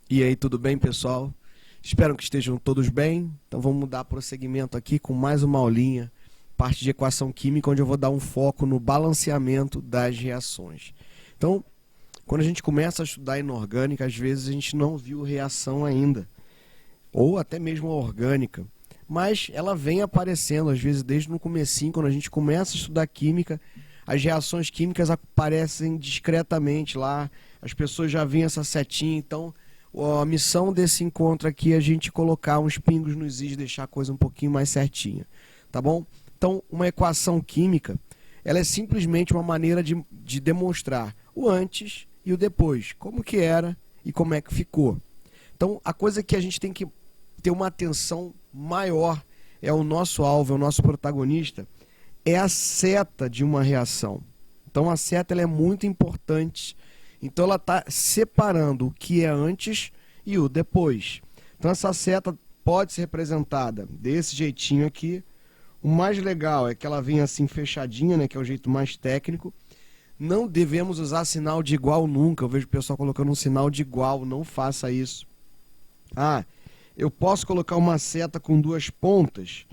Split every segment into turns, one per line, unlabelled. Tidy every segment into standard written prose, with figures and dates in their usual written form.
E aí, tudo bem, pessoal? Espero que estejam todos bem. Então vamos dar prosseguimento aqui com mais uma aulinha, parte de equação química, onde eu vou dar um foco no balanceamento das reações. Então, quando a gente começa a estudar inorgânica, às vezes a gente não viu reação ainda, ou até mesmo a orgânica. Mas ela vem aparecendo, às vezes desde no comecinho, quando a gente começa a estudar química, as reações químicas aparecem discretamente lá, as pessoas já veem essa setinha. Então a missão desse encontro aqui é a gente colocar uns pingos nos is, deixar a coisa um pouquinho mais certinha, tá bom? Então, uma equação química, ela é simplesmente uma maneira de demonstrar o antes e o depois, como que era e como é que ficou. Então, a coisa que a gente tem que ter uma atenção maior, é o nosso alvo, é o nosso protagonista, é a seta de uma reação. Então, a seta ela é muito importante. Então ela está separando o que é antes e o depois. Então essa seta pode ser representada desse jeitinho aqui. O mais legal é que ela vem assim fechadinha, né, que é o jeito mais técnico. Não devemos usar sinal de igual nunca. Eu vejo o pessoal colocando um sinal de igual, não faça isso. Ah, eu posso colocar uma seta com duas pontas?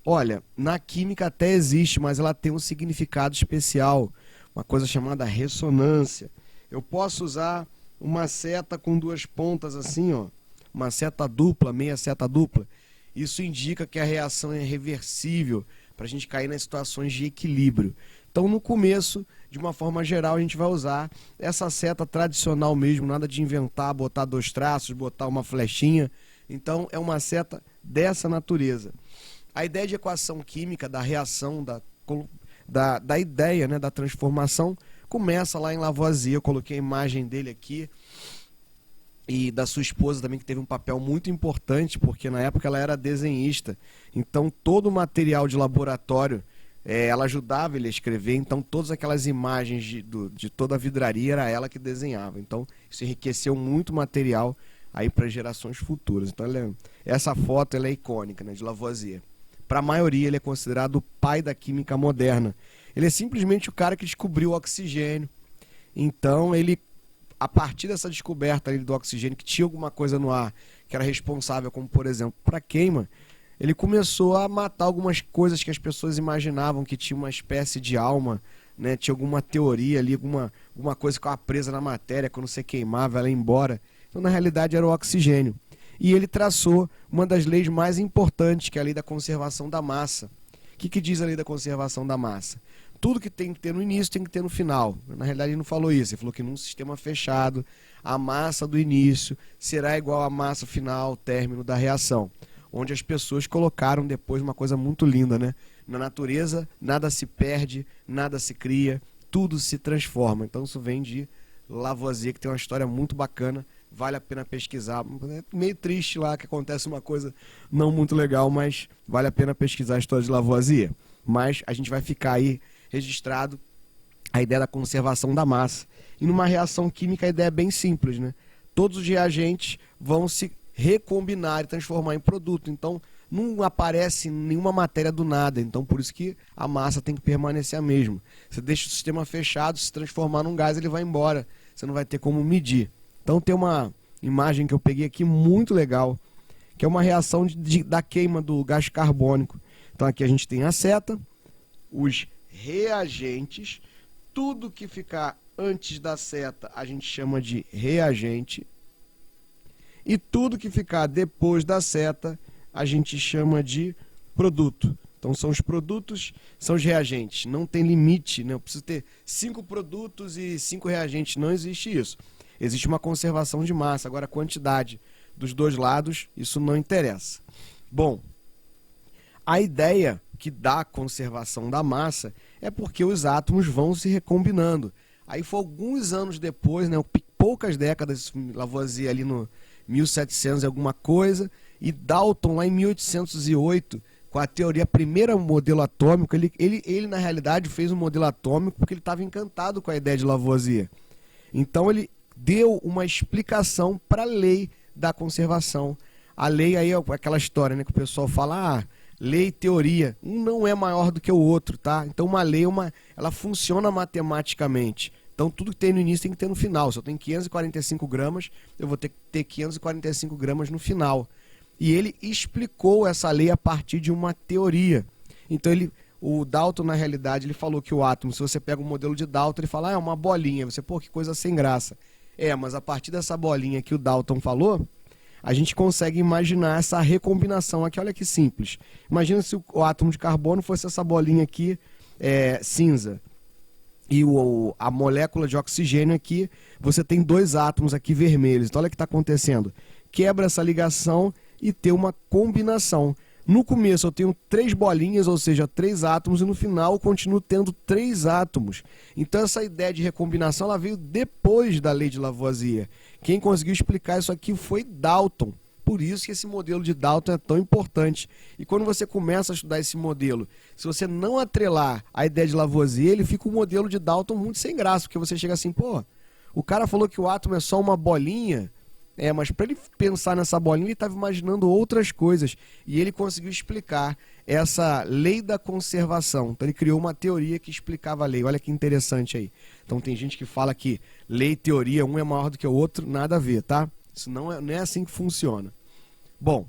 Olha, na química até existe, mas ela tem um significado especial, uma coisa chamada ressonância. Eu posso usar uma seta com duas pontas assim, ó, uma seta dupla, meia seta dupla. Isso indica que a reação é reversível, para a gente cair nas situações de equilíbrio. Então, no começo, de uma forma geral, a gente vai usar essa seta tradicional mesmo, nada de inventar, botar dois traços, botar uma flechinha. Então, é uma seta dessa natureza. A ideia de equação química, da reação, da ideia, né, da transformação, começa lá em Lavoisier. Eu coloquei a imagem dele aqui e da sua esposa também, que teve um papel muito importante, porque na época ela era desenhista. Então todo o material de laboratório, ela ajudava ele a escrever. Então todas aquelas imagens de toda a vidraria era ela que desenhava. Então isso enriqueceu muito o material aí para gerações futuras. Então essa foto ela é icônica, né, de Lavoisier. Para a maioria ele é considerado o pai da química moderna. Ele é simplesmente o cara que descobriu o oxigênio. Então, ele, a partir dessa descoberta ali do oxigênio, que tinha alguma coisa no ar que era responsável, como por exemplo, para queima, ele começou a matar algumas coisas que as pessoas imaginavam que tinha uma espécie de alma, né? Tinha alguma teoria ali, alguma coisa que ficava presa na matéria, quando você queimava, ela ia embora. Então, na realidade, era o oxigênio. E ele traçou uma das leis mais importantes, que é a lei da conservação da massa. O que diz a lei da conservação da massa? Tudo que tem que ter no início tem que ter no final. Na realidade ele não falou isso, ele falou que num sistema fechado, a massa do início será igual à massa final, término da reação. Onde as pessoas colocaram depois uma coisa muito linda, né? Na natureza nada se perde, nada se cria, tudo se transforma. Então isso vem de Lavoisier, que tem uma história muito bacana, vale a pena pesquisar. É meio triste lá que acontece uma coisa não muito legal, mas vale a pena pesquisar a história de Lavoisier. Mas a gente vai ficar aí registrado a ideia da conservação da massa. E numa reação química a ideia é bem simples, né? Todos os reagentes vão se recombinar e transformar em produto. Então não aparece nenhuma matéria do nada. Então por isso que a massa tem que permanecer a mesma. Você deixa o sistema fechado, se transformar num gás, ele vai embora. Você não vai ter como medir. Então tem uma imagem que eu peguei aqui muito legal, que é uma reação da queima do gás carbônico. Então aqui a gente tem a seta, os reagentes, tudo que ficar antes da seta a gente chama de reagente, e tudo que ficar depois da seta a gente chama de produto. Então são os produtos, são os reagentes. Não tem limite, né? Eu preciso ter 5 produtos e 5 reagentes. Não existe isso. Existe uma conservação de massa. Agora a quantidade dos dois lados, isso não interessa. Bom, a ideia que dá a conservação da massa é porque os átomos vão se recombinando. Aí foi alguns anos depois, né, poucas décadas, Lavoisier ali no 1700 e alguma coisa, e Dalton lá em 1808, com a teoria, primeira modelo atômico, ele na realidade fez um modelo atômico porque ele estava encantado com a ideia de Lavoisier. Então ele deu uma explicação para a lei da conservação. A lei aí é aquela história, né, que o pessoal fala, lei e teoria, um não é maior do que o outro, tá? Então uma lei, ela funciona matematicamente. Então tudo que tem no início tem que ter no final. Se eu tenho 545 gramas, eu vou ter que ter 545 gramas no final. E ele explicou essa lei a partir de uma teoria. Então o Dalton, na realidade, ele falou que o átomo, se você pega o modelo de Dalton, ele fala, é uma bolinha. Você, pô, que coisa sem graça. Mas a partir dessa bolinha que o Dalton falou, a gente consegue imaginar essa recombinação aqui. Olha que simples. Imagina se o átomo de carbono fosse essa bolinha aqui cinza. E a molécula de oxigênio aqui, você tem dois átomos aqui vermelhos. Então olha o que está acontecendo. Quebra essa ligação e tem uma combinação. No começo eu tenho 3 bolinhas, ou seja, 3 átomos, e no final eu continuo tendo 3 átomos. Então essa ideia de recombinação ela veio depois da lei de Lavoisier. Quem conseguiu explicar isso aqui foi Dalton. Por isso que esse modelo de Dalton é tão importante. E quando você começa a estudar esse modelo, se você não atrelar a ideia de Lavoisier, ele fica um modelo de Dalton muito sem graça, porque você chega assim, pô, o cara falou que o átomo é só uma bolinha, mas para ele pensar nessa bolinha, ele estava imaginando outras coisas. E ele conseguiu explicar essa lei da conservação. Então ele criou uma teoria que explicava a lei. Olha que interessante aí. Então tem gente que fala que lei e teoria, um é maior do que o outro, nada a ver, tá? Isso não é assim que funciona. Bom,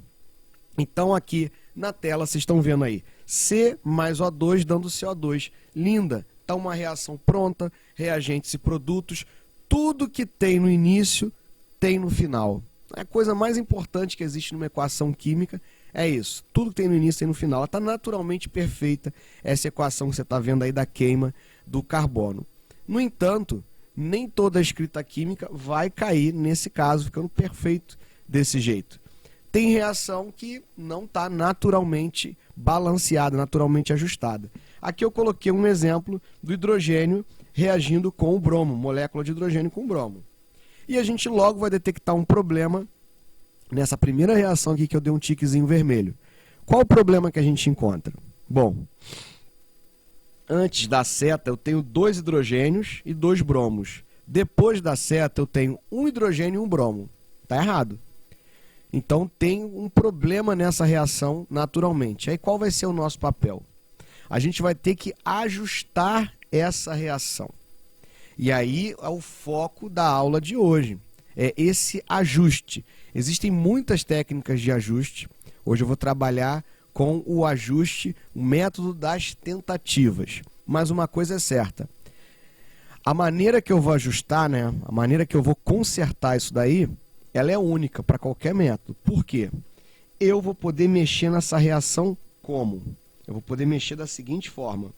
então aqui na tela vocês estão vendo aí C mais O2 dando CO2. Linda, está uma reação pronta, reagentes e produtos. Tudo que tem no início tem no final. A coisa mais importante que existe numa equação química é isso. Tudo que tem no início tem no final. Ela está naturalmente perfeita, essa equação que você está vendo aí da queima do carbono. No entanto, nem toda a escrita química vai cair nesse caso, ficando perfeito desse jeito. Tem reação que não está naturalmente balanceada, naturalmente ajustada. Aqui eu coloquei um exemplo do hidrogênio reagindo com o bromo, molécula de hidrogênio com bromo. E a gente logo vai detectar um problema nessa primeira reação aqui que eu dei um tiquezinho vermelho. Qual o problema que a gente encontra? Bom, antes da seta eu tenho 2 hidrogênios e 2 bromos. Depois da seta eu tenho um hidrogênio e um bromo. Está errado. Então tem um problema nessa reação naturalmente. Aí qual vai ser o nosso papel? A gente vai ter que ajustar essa reação. E aí é o foco da aula de hoje. É esse ajuste. Existem muitas técnicas de ajuste. Hoje eu vou trabalhar com o ajuste, o método das tentativas. Mas uma coisa é certa. A maneira que eu vou ajustar, a maneira que eu vou consertar isso daí, ela é única para qualquer método. Por quê? Eu vou poder mexer nessa reação como? Eu vou poder mexer da seguinte forma.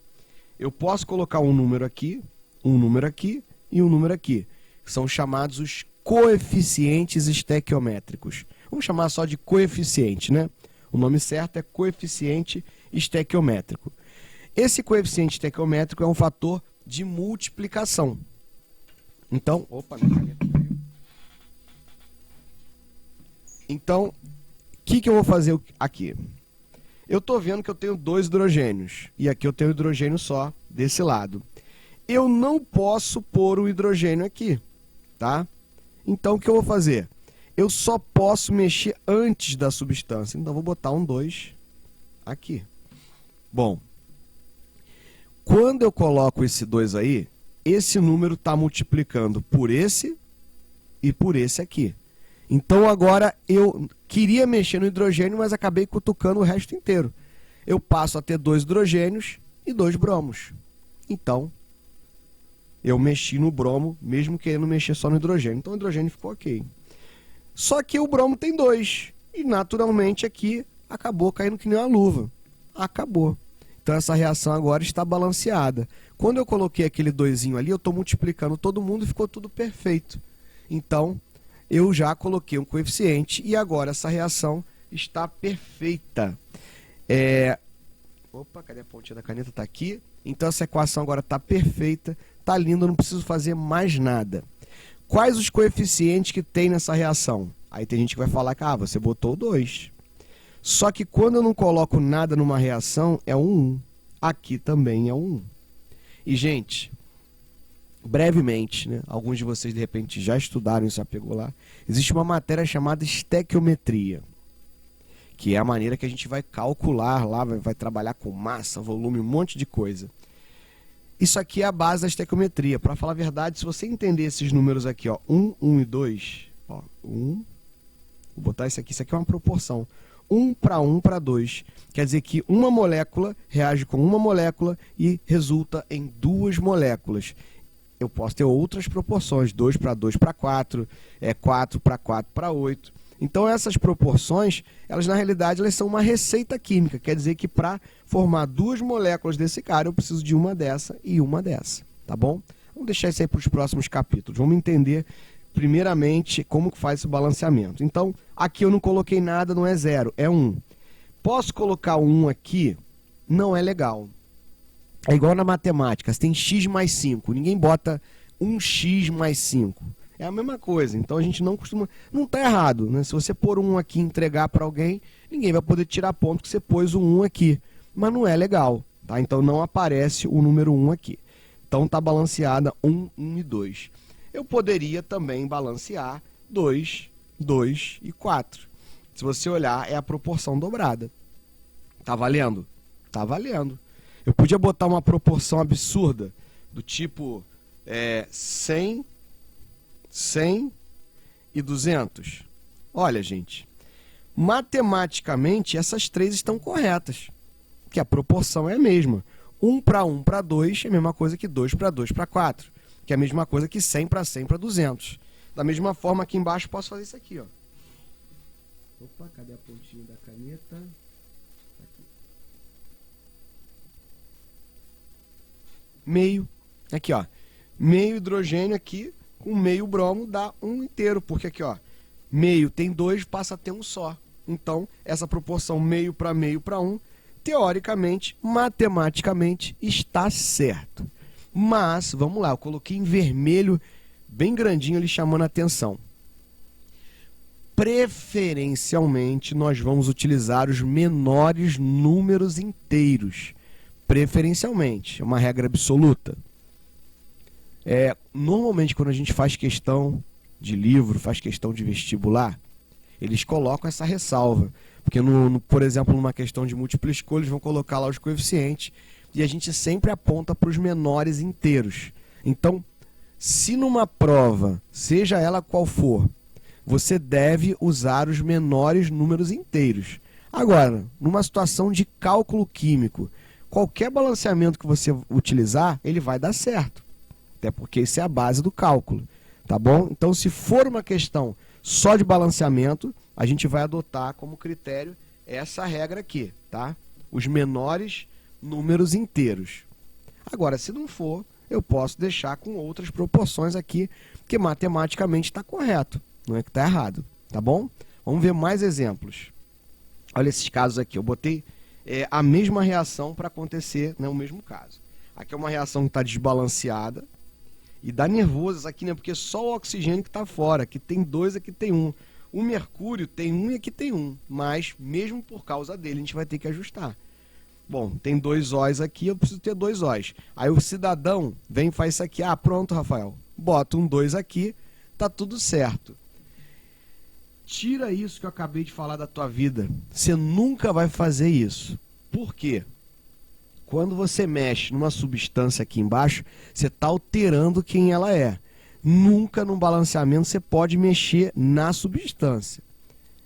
Eu posso colocar um número aqui e um número aqui. São chamados os coeficientes estequiométricos. Vamos chamar só de coeficiente, né? O nome certo é coeficiente estequiométrico. Esse coeficiente estequiométrico é um fator de multiplicação. Então, o que eu vou fazer aqui? Eu estou vendo que eu tenho 2 hidrogênios. E aqui eu tenho um hidrogênio só desse lado. Eu não posso pôr o hidrogênio aqui, tá? Então o que eu vou fazer? Eu só posso mexer antes da substância. Então vou botar um 2 aqui. Bom, quando eu coloco esse 2 aí, esse número está multiplicando por esse e por esse aqui. Então agora eu queria mexer no hidrogênio, mas acabei cutucando o resto inteiro. Eu passo a ter 2 hidrogênios e 2 bromos. Então, eu mexi no bromo, mesmo querendo mexer só no hidrogênio. Então o hidrogênio ficou ok. Só que o bromo tem 2. E naturalmente aqui acabou caindo que nem uma luva. Acabou. Então essa reação agora está balanceada. Quando eu coloquei aquele 2zinho ali, eu estou multiplicando todo mundo e ficou tudo perfeito. Então, eu já coloquei um coeficiente e agora essa reação está perfeita. Opa, cadê a pontinha da caneta? Está aqui. Então essa equação agora está perfeita, está linda, eu não preciso fazer mais nada. Quais os coeficientes que tem nessa reação? Aí tem gente que vai falar que você botou 2. Só que quando eu não coloco nada numa reação, é um 1. Aqui também é um 1. E, gente, brevemente, alguns de vocês de repente já estudaram isso, já pegou lá, existe uma matéria chamada estequiometria, que é a maneira que a gente vai calcular lá, vai trabalhar com massa, volume, um monte de coisa. isso aqui é a base da estequiometria. Para falar a verdade, se você entender esses números aqui, ó, 1, 1 e 2, ó, 1, vou botar isso aqui é uma proporção. 1 para 2. Quer dizer que uma molécula reage com uma molécula e resulta em duas moléculas. Eu posso ter outras proporções, 2 para 4, 4 para 8. Então essas proporções, elas na realidade elas são uma receita química. Quer dizer que para formar duas moléculas desse cara, eu preciso de uma dessa e uma dessa. Tá bom? Vamos deixar isso aí para os próximos capítulos. Vamos entender primeiramente como que faz esse balanceamento. Então, aqui eu não coloquei nada, não é 0, é 1. Posso colocar o 1 aqui? Não é legal. É igual na matemática, você tem x mais 5, ninguém bota 1x mais 5. É a mesma coisa, então a gente não costuma... Não está errado, né? Se você pôr um aqui e entregar para alguém, ninguém vai poder tirar ponto que você pôs o 1 aqui. Mas não é legal, tá? Então não aparece o número 1 aqui. Então está balanceada 1, 1 e 2. Eu poderia também balancear 2, 2 e 4. Se você olhar, é a proporção dobrada. Tá valendo? Tá valendo. Eu podia botar uma proporção absurda, do tipo 100, 100 e 200. Olha, gente, matematicamente essas três estão corretas, que a proporção é a mesma. 1 para 2 é a mesma coisa que 2 para 4, que é a mesma coisa que 100 para 200. Da mesma forma, aqui embaixo posso fazer isso aqui, ó. Opa, cadê a pontinha da caneta? Aqui. Meio. Aqui, ó. Meio hidrogênio aqui com meio bromo dá 1 inteiro, porque aqui, ó, meio tem 2, passa a ter um só. Então, essa proporção meio para 1, teoricamente, matematicamente, está certo. Mas, vamos lá, eu coloquei em vermelho, bem grandinho ali, chamando a atenção. Preferencialmente, nós vamos utilizar os menores números inteiros. Preferencialmente, é uma regra absoluta. Normalmente, quando a gente faz questão de livro, faz questão de vestibular, eles colocam essa ressalva. Porque, por exemplo, numa questão de múltipla escolha, eles vão colocar lá os coeficientes e a gente sempre aponta para os menores inteiros. Então, se numa prova, seja ela qual for, você deve usar os menores números inteiros. Agora, numa situação de cálculo químico, qualquer balanceamento que você utilizar, ele vai dar certo. Até porque isso é a base do cálculo, tá bom? Então, se for uma questão só de balanceamento, a gente vai adotar como critério essa regra aqui, tá? Os menores números inteiros. Agora, se não for, eu posso deixar com outras proporções aqui, que matematicamente está correto, não é que está errado, tá bom? Vamos ver mais exemplos. Olha esses casos aqui, eu botei a mesma reação para acontecer, né, o mesmo caso. Aqui é uma reação que está desbalanceada, e dá nervoso isso aqui, né? Porque só o oxigênio que está fora. Aqui tem 2, aqui tem 1. O mercúrio tem 1 e aqui tem 1. Mas, mesmo por causa dele, a gente vai ter que ajustar. Bom, tem 2 O's aqui, eu preciso ter 2 O's. Aí o cidadão vem e faz isso aqui. Ah, pronto, Rafael. Bota um 2 aqui, tá tudo certo. Tira isso que eu acabei de falar da tua vida. Você nunca vai fazer isso. Por quê? Quando você mexe numa substância aqui embaixo, você está alterando quem ela é. Nunca num balanceamento você pode mexer na substância.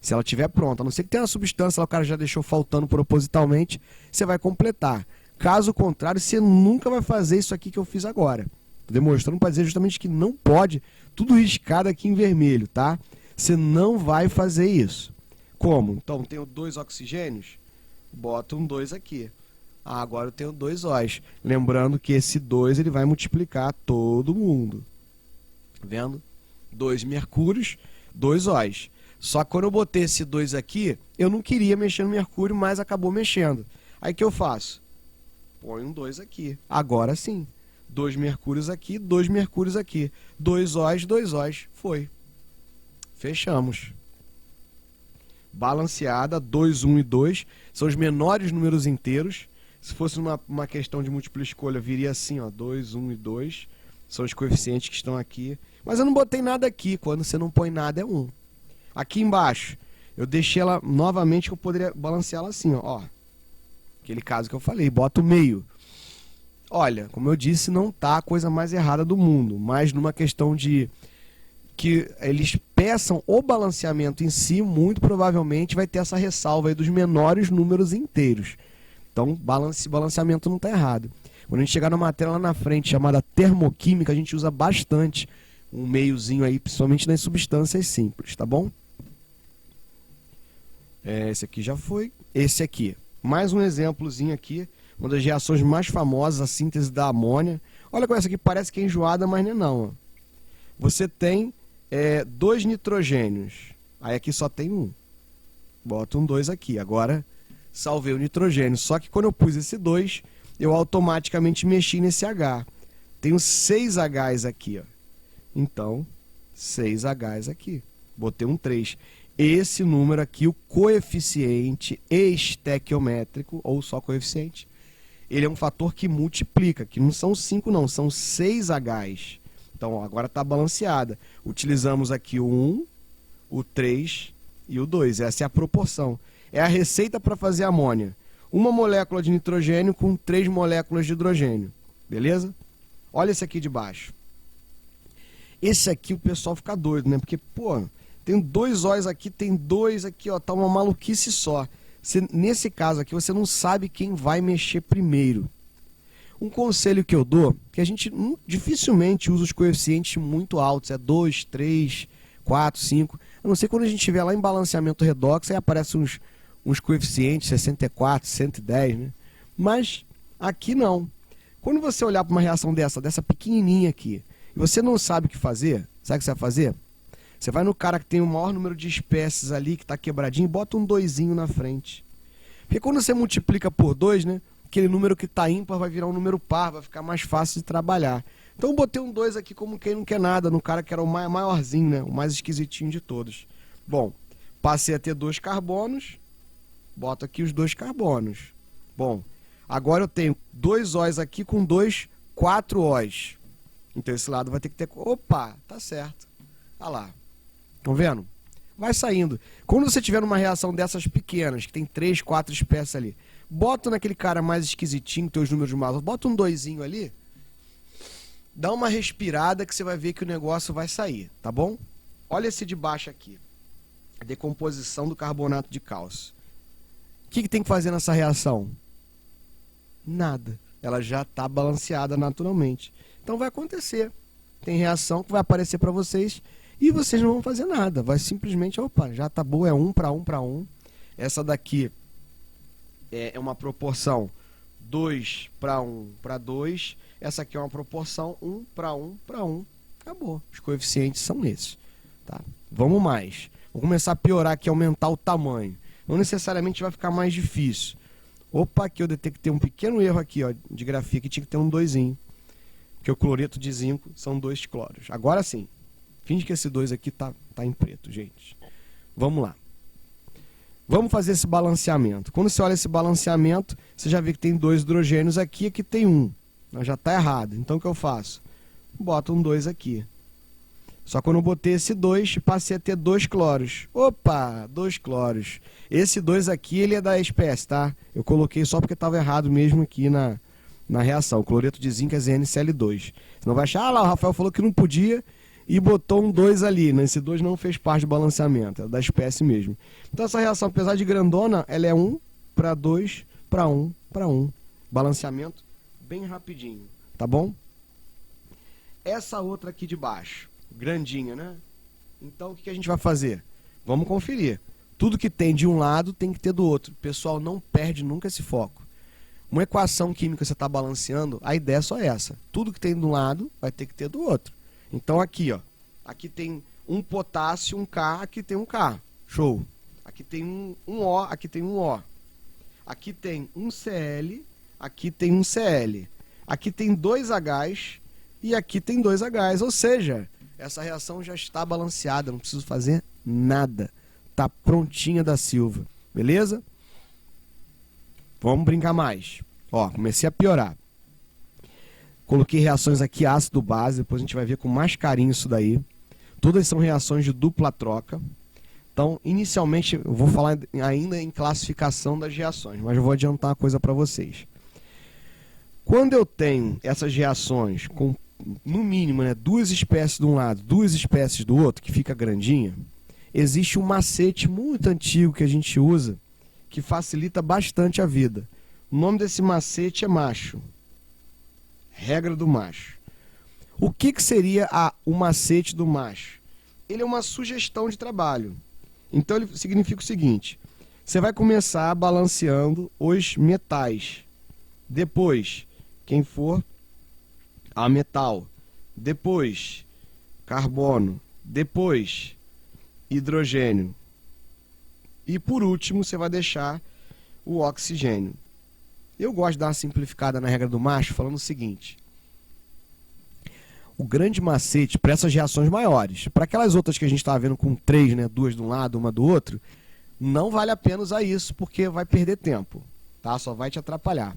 Se ela estiver pronta, a não ser que tenha uma substância, lá o cara já deixou faltando propositalmente, você vai completar. Caso contrário, você nunca vai fazer isso aqui que eu fiz agora. Estou demonstrando para dizer justamente que não pode, tudo riscado aqui em vermelho, tá? Você não vai fazer isso. Como? Então, tenho 2 oxigênios, boto um 2 aqui. Ah, agora eu tenho 2 O's. Lembrando que esse 2 ele vai multiplicar todo mundo. Vendo? 2 mercúrios, 2 O's. Só que quando eu botei esse 2 aqui, eu não queria mexer no mercúrio, mas acabou mexendo. Aí o que eu faço? Põe um 2 aqui. Agora sim. 2 mercúrios aqui, 2 mercúrios aqui. 2 O's, 2 O's. Foi. Fechamos. Balanceada, 2, 1 e 2. São os menores números inteiros. Se fosse uma questão de múltipla escolha, viria assim, ó, 2, 1 e 2. São os coeficientes que estão aqui. Mas eu não botei nada aqui. Quando você não põe nada, é 1. Aqui embaixo, eu deixei ela novamente, que eu poderia balancear ela assim, ó. Aquele caso que eu falei, bota o meio. Olha, como eu disse, não tá a coisa mais errada do mundo, mas numa questão de que eles peçam o balanceamento em si, muito provavelmente vai ter essa ressalva aí dos menores números inteiros. Então, balanceamento não está errado. Quando a gente chegar numa matéria lá na frente chamada termoquímica, a gente usa bastante um meiozinho aí, principalmente nas substâncias simples, tá bom? Esse aqui já foi. Esse aqui, mais um exemplozinho aqui, uma das reações mais famosas, a síntese da amônia. Olha como essa aqui parece que é enjoada, mas não é não. Ó. Você tem 2 nitrogênios, aí aqui só tem um. Bota um 2 aqui, agora salvei o nitrogênio. Só que quando eu pus esse 2, eu automaticamente mexi nesse H. Tenho 6 Hs aqui, ó. Então, 6 Hs aqui. Botei um 3. Esse número aqui, o coeficiente estequiométrico, ou só coeficiente, ele é um fator que multiplica, que não são 5 não, são 6 Hs. Então, ó, agora está balanceada. Utilizamos aqui o 1, o 3 e o 2. Essa é a proporção. É a receita para fazer amônia. Uma molécula de nitrogênio com 3 moléculas de hidrogênio. Beleza? Olha esse aqui de baixo. Esse aqui o pessoal fica doido, né? Porque, pô, tem 2 O's aqui, tem 2 aqui, ó. Tá uma maluquice só. Nesse caso aqui, você não sabe quem vai mexer primeiro. Um conselho que eu dou, que a gente dificilmente usa os coeficientes muito altos, é 2, 3, 4, 5. A não ser quando a gente estiver lá em balanceamento redox, aí aparecem uns coeficientes, 64, 110, né? Mas aqui não. Quando você olhar para uma reação dessa pequenininha aqui, e você não sabe o que fazer, sabe o que você vai fazer? Você vai no cara que tem o maior número de espécies ali, que está quebradinho, e bota um 2zinho na frente. Porque quando você multiplica por 2, né? Aquele número que está ímpar vai virar um número par, vai ficar mais fácil de trabalhar. Então eu botei um 2 aqui como quem não quer nada, no cara que era o maiorzinho, né? O mais esquisitinho de todos. Bom, passei a ter 2 carbonos, boto aqui os 2 carbonos. Bom, agora eu tenho 2 O's aqui com 4 O's. Então esse lado vai ter que ter... Opa, tá certo. Olha lá. Estão vendo? Vai saindo. Quando você tiver uma reação dessas pequenas, que tem 3, 4 espécies ali, bota naquele cara mais esquisitinho, teus números mais altos, bota um 2zinho ali, dá uma respirada que você vai ver que o negócio vai sair, tá bom? Olha esse de baixo aqui. Decomposição do carbonato de cálcio. O que tem que fazer nessa reação? Nada. Ela já está balanceada naturalmente. Então vai acontecer. Tem reação que vai aparecer para vocês e vocês não vão fazer nada. Vai simplesmente, opa, já tá boa, é 1 para 1 para 1. Essa daqui é uma proporção 2 para 1 para 2. Essa aqui é uma proporção 1 para 1 para 1. Acabou. Os coeficientes são esses. Tá? Vamos mais. Vou começar a piorar aqui, aumentar o tamanho. Não necessariamente vai ficar mais difícil. Opa, aqui eu detectei um pequeno erro aqui, ó, de grafia, que tinha que ter um 2zinho. Porque o cloreto de zinco são 2 cloros. Agora sim. Finge que esse 2 aqui tá em preto, gente. Vamos lá. Vamos fazer esse balanceamento. Quando você olha esse balanceamento, você já vê que tem 2 hidrogênios aqui e aqui tem 1. Mas já está errado. Então o que eu faço? Boto um 2 aqui. Só que quando eu botei esse 2, passei a ter 2 cloros. Opa, 2 cloros. Esse 2 aqui, ele é da espécie, tá? Eu coloquei só porque estava errado mesmo aqui na reação. O cloreto de zinco é ZnCl2. Você não vai achar, lá, o Rafael falou que não podia e botou um 2 ali. Né? Esse 2 não fez parte do balanceamento, é da espécie mesmo. Então essa reação, apesar de grandona, ela é 1 para 2 para 1 para 1. Balanceamento bem rapidinho, tá bom? Essa outra aqui de baixo, grandinha, né? Então o que a gente vai fazer? Vamos conferir. Tudo que tem de um lado tem que ter do outro. Pessoal, não perde nunca esse foco. Uma equação química que você está balanceando, a ideia é só essa. Tudo que tem de um lado vai ter que ter do outro. Então aqui, ó, aqui tem um potássio, um K, aqui tem um K. Show. Aqui tem um O, aqui tem um O. Aqui tem um Cl, aqui tem um Cl. Aqui tem 2 Hs e aqui tem 2 Hs. Ou seja, essa reação já está balanceada, não preciso fazer nada. Está prontinha da Silva. Beleza? Vamos brincar mais. Ó, comecei a piorar. Coloquei reações aqui ácido-base, depois a gente vai ver com mais carinho isso daí. Todas são reações de dupla troca. Então, inicialmente, eu vou falar ainda em classificação das reações, mas eu vou adiantar uma coisa para vocês. Quando eu tenho essas reações com, no mínimo, né, duas espécies de um lado, duas espécies do outro, que fica grandinha, existe um macete muito antigo que a gente usa, que facilita bastante a vida. O nome desse macete é macho. Regra do macho. O que seria o macete do macho? Ele é uma sugestão de trabalho. Então ele significa o seguinte: você vai começar balanceando os metais. Depois, quem for, a metal. Depois, carbono. Depois, hidrogênio. E por último, você vai deixar o oxigênio. Eu gosto de dar uma simplificada na regra do macho, falando o seguinte: o grande macete para essas reações maiores, para aquelas outras que a gente estava vendo com 3, né, 2 de um lado, uma do outro, não vale a pena usar isso, porque vai perder tempo, tá? Só vai te atrapalhar.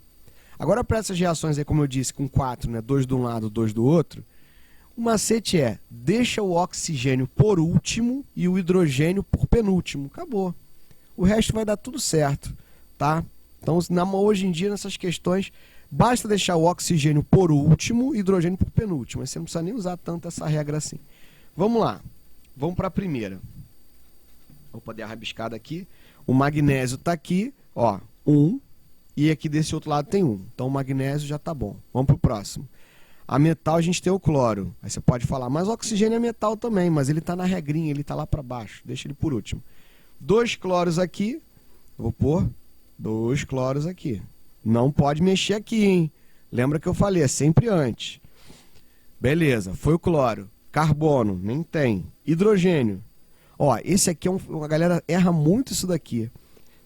Agora, para essas reações aí, como eu disse, com 4, né, 2 de um lado, 2 do outro, o macete é: deixa o oxigênio por último e o hidrogênio por penúltimo. Acabou. O resto vai dar tudo certo, tá? Então, hoje em dia, nessas questões, basta deixar o oxigênio por último e o hidrogênio por penúltimo. Mas você não precisa nem usar tanto essa regra assim. Vamos lá. Vamos para a primeira. Vou poder a rabiscada aqui. O magnésio está aqui, ó, 1. E aqui desse outro lado tem 1. Então, o magnésio já está bom. Vamos para o próximo. A metal a gente tem o cloro. Aí você pode falar, mas o oxigênio é metal também, mas ele está na regrinha, ele está lá para baixo. Deixa ele por último. 2 cloros aqui. Vou pôr 2 cloros aqui. Não pode mexer aqui, hein? Lembra que eu falei, é sempre antes. Beleza, foi o cloro. Carbono, nem tem. Hidrogênio. Ó, esse aqui a galera erra muito isso daqui.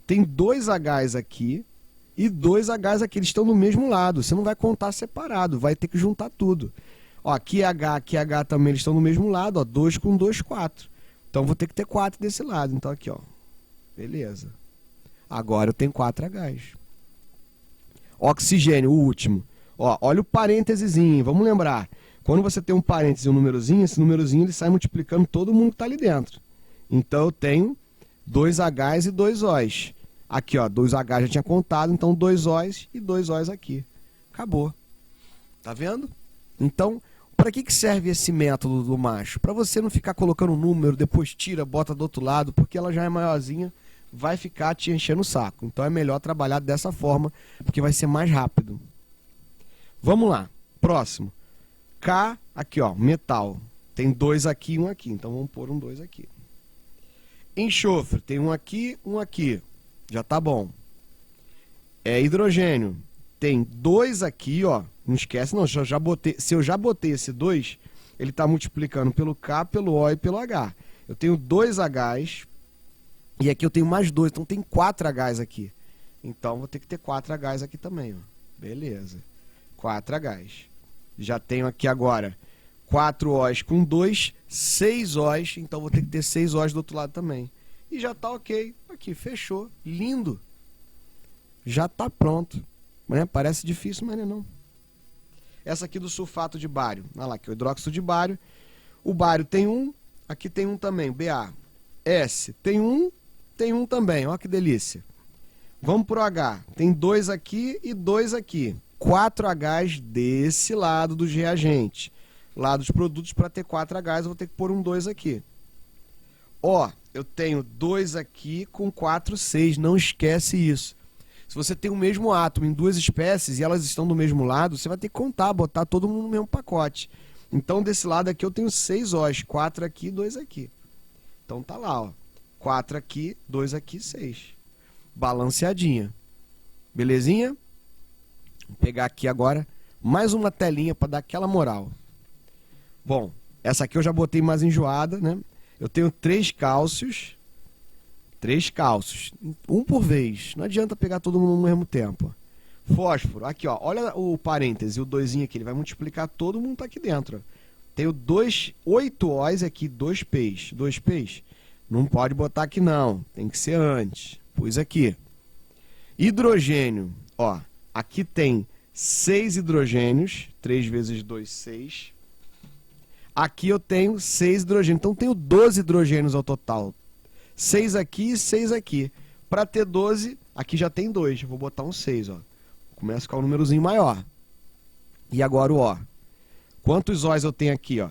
Tem 2 Hs aqui e 2 Hs aqui. Eles estão no mesmo lado. Você não vai contar separado, vai ter que juntar tudo. Ó, aqui H também, eles estão no mesmo lado. Ó, 2 com 2, 4. Então vou ter que ter 4 desse lado. Então aqui, ó. Beleza. Agora eu tenho 4 Hs. Oxigênio, o último. Ó, olha o parênteses. Vamos lembrar. Quando você tem um parênteses e um númerozinho, esse númerozinho ele sai multiplicando todo mundo que está ali dentro. Então eu tenho 2 Hs e 2 Os. Aqui, ó, 2 H já tinha contado, então 2 Os e 2 Os aqui. Acabou. Tá vendo? Então, para que serve esse método do macho? Para você não ficar colocando um número, depois tira, bota do outro lado, porque ela já é maiorzinha, vai ficar te enchendo o saco. Então é melhor trabalhar dessa forma, porque vai ser mais rápido. Vamos lá. Próximo. K, aqui ó, metal. Tem 2 aqui e 1 aqui, então vamos pôr um 2 aqui. Enxofre, tem um aqui, um aqui. Já tá bom. Hidrogênio, tem 2 aqui, ó. Não esquece não, se eu já botei esse 2, ele está multiplicando pelo K, pelo O e pelo H. Eu tenho 2 Hs e aqui eu tenho mais 2, então tem 4 Hs aqui. Então vou ter que ter 4 Hs aqui também, ó. Beleza. 4 Hs. Já tenho aqui agora 4 Os com 2, 6 Os, então vou ter que ter 6 Os do outro lado também. E já está ok. Aqui, fechou. Lindo. Já está pronto. Né? Parece difícil, mas não é não. Essa aqui do sulfato de bário. Olha lá, aqui o hidróxido de bário. O bário tem um, aqui tem um também, Ba. S tem um também. Olha que delícia. Vamos para o H. Tem 2 aqui e 2 aqui. 4 Hs desse lado dos reagentes. Lá dos produtos, para ter 4 Hs, eu vou ter que pôr um 2 aqui. Ó, eu tenho 2 aqui com 4, 6. Não esquece isso. Se você tem o mesmo átomo em 2 espécies e elas estão do mesmo lado, você vai ter que contar, botar todo mundo no mesmo pacote. Então, desse lado aqui eu tenho 6 Os. 4 aqui e 2 aqui. Então tá lá, ó. 4 aqui, 2 aqui, 6. Balanceadinha. Belezinha? Vou pegar aqui agora mais uma telinha para dar aquela moral. Bom, essa aqui eu já botei mais enjoada, né? Eu tenho 3 cálcios. 3 cálcios. Um por vez. Não adianta pegar todo mundo no mesmo tempo. Fósforo. Aqui, ó. Olha o parêntese, o 2 aqui. Ele vai multiplicar todo mundo tá aqui dentro. Tenho 8 Os aqui, 2 P's. 2 P's. Não pode botar aqui não. Tem que ser antes. Pus aqui. Hidrogênio. Ó. Aqui tem 6 hidrogênios. 3 vezes 2, 6. Aqui eu tenho 6 hidrogênios. Então, tenho 12 hidrogênios ao total. 6 aqui e 6 aqui. Para ter 12, aqui já tem 2. Vou botar um 6, ó. Começa com um númerozinho maior. E agora o O. Quantos O's eu tenho aqui, ó?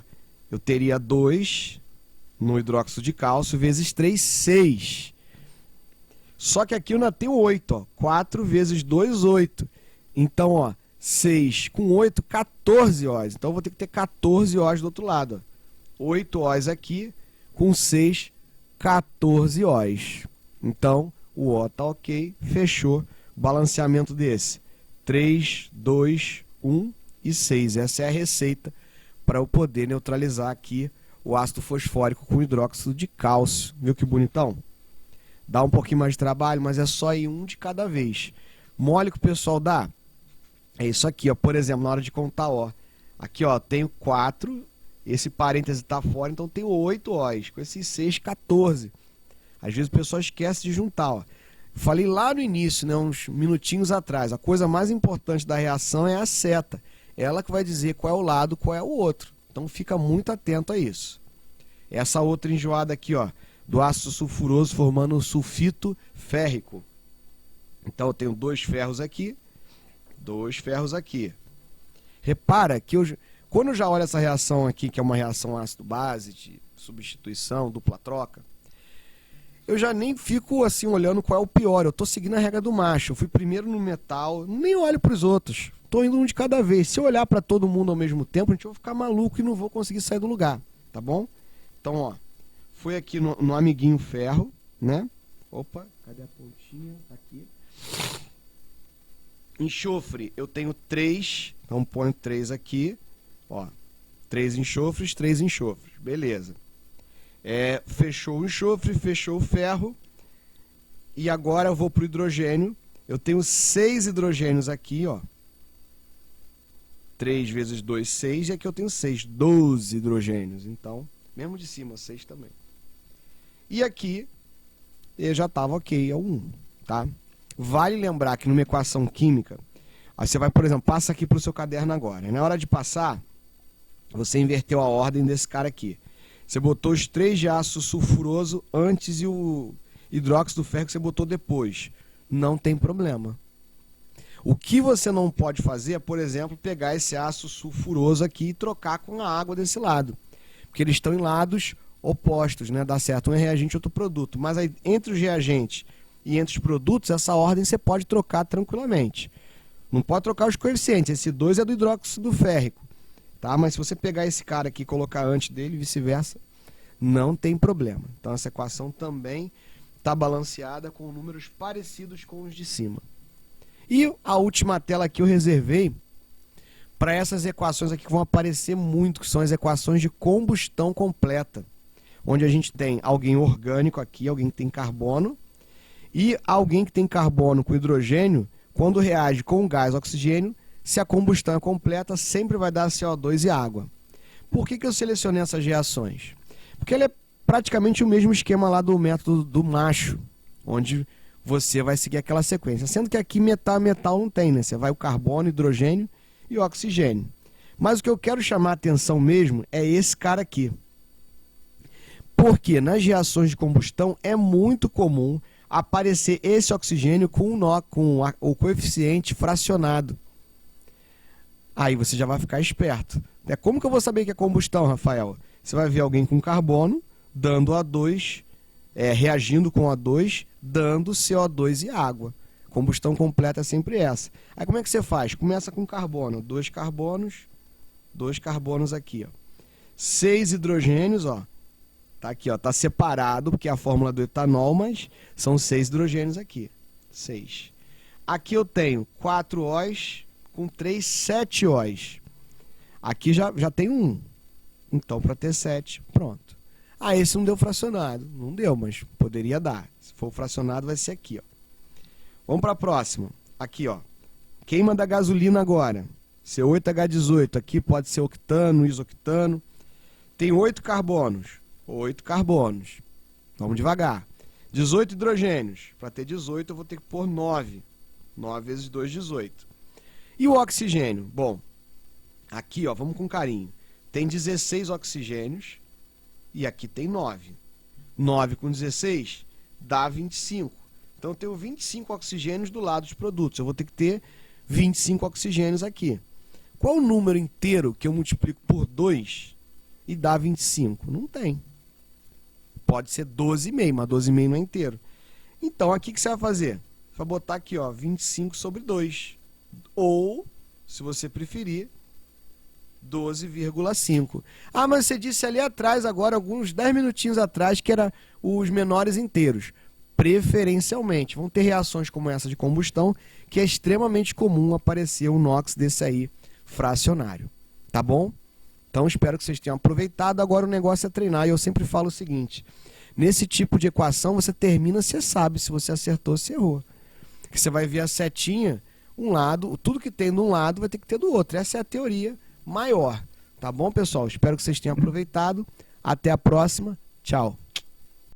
Eu teria 2 no hidróxido de cálcio vezes 3, 6. Só que aqui eu ainda tenho 8, ó. 4 vezes 2, 8. Então, ó, 6 com 8, 14 O's. Então, eu vou ter que ter 14 O's do outro lado, ó. 8 O's aqui, com 6, 14 O's. Então, o O tá ok, fechou. Balanceamento desse. 3, 2, 1 e 6. Essa é a receita para eu poder neutralizar aqui o ácido fosfórico com hidróxido de cálcio. Viu que bonitão? Dá um pouquinho mais de trabalho, mas é só ir um de cada vez. Mole que o pessoal dá é isso aqui, ó. Por exemplo, na hora de contar, ó. Aqui, ó, tenho 4, esse parêntese está fora, então tenho 8 O's. Com esses 6, 14. Às vezes o pessoal esquece de juntar, ó. Falei lá no início, né, uns minutinhos atrás, a coisa mais importante da reação é a seta. Ela que vai dizer qual é o lado, qual é o outro. Então fica muito atento a isso. Essa outra enjoada aqui, ó, do ácido sulfuroso formando o sulfito férrico. Então eu tenho 2 ferros aqui, 2 ferros aqui. Repara que quando eu já olho essa reação aqui, que é uma reação ácido-base, de substituição, dupla troca, eu já nem fico assim olhando qual é o pior. Eu estou seguindo a regra do macho. Eu fui primeiro no metal, nem olho para os outros. Estou indo um de cada vez. Se eu olhar para todo mundo ao mesmo tempo, a gente vai ficar maluco e não vou conseguir sair do lugar, tá bom? Então, ó, foi aqui no amiguinho ferro, né? Opa, cadê a pontinha? Tá aqui. Enxofre, eu tenho 3, então ponho 3 aqui, ó. 3 enxofres, 3 enxofres, beleza. Fechou o enxofre, fechou o ferro. E agora eu vou para o hidrogênio. Eu tenho 6 hidrogênios aqui, ó. 3 vezes 2, 6. E aqui eu tenho 6, 12 hidrogênios. Então, mesmo de cima, 6 também. E aqui, eu já estava ok, é o 1, tá? Vale lembrar que numa equação química, aí você vai, por exemplo, passa aqui para o seu caderno agora. Na hora de passar, você inverteu a ordem desse cara aqui. Você botou os 3 de ácido sulfuroso antes e o hidróxido férrico você botou depois. Não tem problema. O que você não pode fazer é, por exemplo, pegar esse ácido sulfuroso aqui e trocar com a água desse lado. Porque eles estão em lados opostos, né? Dá certo, um é reagente e outro produto. Mas aí, entre os reagentes e entre os produtos, essa ordem você pode trocar tranquilamente. Não pode trocar os coeficientes. Esse 2 é do hidróxido férrico. Tá? Mas se você pegar esse cara aqui e colocar antes dele e vice-versa, não tem problema. Então essa equação também está balanceada com números parecidos com os de cima. E a última tela aqui eu reservei para essas equações aqui que vão aparecer muito, que são as equações de combustão completa. Onde a gente tem alguém orgânico aqui, alguém que tem carbono, e alguém que tem carbono com hidrogênio, quando reage com o gás oxigênio, se a combustão é completa, sempre vai dar CO2 e água. Por que eu selecionei essas reações? Porque ele é praticamente o mesmo esquema lá do método do macho, onde você vai seguir aquela sequência. Sendo que aqui metal não tem, né? Você vai o carbono, hidrogênio e oxigênio. Mas o que eu quero chamar a atenção mesmo é esse cara aqui. Porque nas reações de combustão é muito comum aparecer esse oxigênio com o coeficiente fracionado. Aí você já vai ficar esperto. Como que eu vou saber que é combustão, Rafael? Você vai ver alguém com carbono, dando O2, reagindo com O2, dando CO2 e água. Combustão completa é sempre essa. Aí como é que você faz? Começa com carbono. 2 carbonos aqui, ó. 6 hidrogênios, ó. Tá aqui, ó. Tá separado, porque é a fórmula do etanol, mas são 6 hidrogênios aqui. 6. Aqui eu tenho 4 O's com 3, 7 O's. Aqui já tem 1. Então, para ter 7, pronto. Ah, esse não deu fracionado. Não deu, mas poderia dar. Se for fracionado, vai ser aqui, ó. Vamos para a próxima. Aqui, ó. Queima da gasolina agora. C8H18. Aqui pode ser octano, isoctano. Tem 8 carbonos. 8 carbonos. Vamos devagar. 18 hidrogênios. Para ter 18, eu vou ter que pôr 9. 9 vezes 2, 18. E o oxigênio? Bom, aqui, ó, vamos com carinho. Tem 16 oxigênios e aqui tem 9. 9 com 16 dá 25. Então eu tenho 25 oxigênios do lado dos produtos. Eu vou ter que ter 25 oxigênios aqui. Qual o número inteiro que eu multiplico por 2 e dá 25? Não tem. Pode ser 12,5, mas 12,5 não é inteiro. Então, aqui o que você vai fazer? Você vai botar aqui, ó, 25 sobre 2. Ou, se você preferir, 12,5. Ah, mas você disse ali atrás, agora, alguns 10 minutinhos atrás, que era os menores inteiros. Preferencialmente. Vão ter reações como essa de combustão, que é extremamente comum aparecer um NOx desse aí fracionário. Tá bom? Então, espero que vocês tenham aproveitado. Agora o negócio é treinar. E eu sempre falo o seguinte: nesse tipo de equação, você termina, você sabe se você acertou ou se errou. Porque você vai ver a setinha, um lado, tudo que tem de um lado vai ter que ter do outro. Essa é a teoria maior. Tá bom, pessoal? Espero que vocês tenham aproveitado. Até a próxima. Tchau.